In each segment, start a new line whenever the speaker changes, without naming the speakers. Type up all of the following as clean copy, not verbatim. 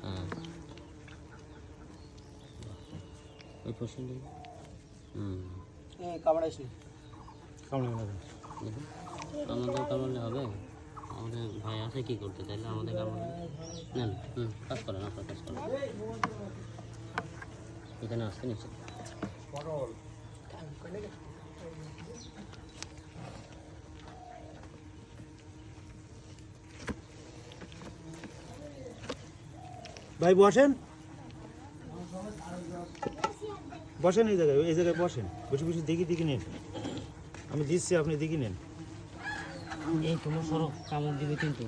হ্যাঁ ওই পছন্দ
কামড়াইছি
কামড়ে না
দেখুন আমাদের কামড়লে হবে আমাদের ভাই আছে কি করতে চাইলে আমাদের কামড়লে নেন কাজ করেন আপনার কাজ করেন এখানে আসতে নিচে
ভাই বসেন বসেন এই জায়গায় বসেন বসে বসে দেখি নেন আমি দিচ্ছি আপনি দেখি নেন
এই কোনো সড়ক কামড় দিবে কিন্তু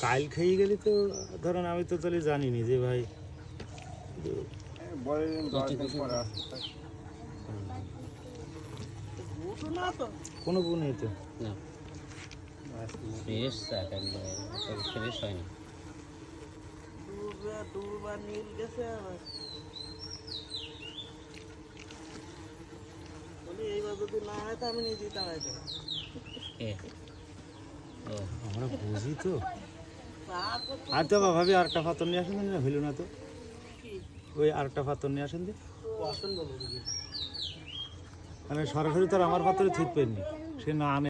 কাল খেয়ে গেলে তো ধরেন আমি তো তাহলে জানিনি যে ভাই কোনো বউ নেই তো
না ফ্রেশ একবারে ফ্রেশ হয়নি
আমরা বুঝি তো আর তো ভাবি আরেকটা পাথর নিয়ে আসেন না হইল না তো ওই আরেকটা পাথর নিয়ে আসেন মানে সরাসরি তো আর আমার পাথরে ঠিক পেননি সে না আনে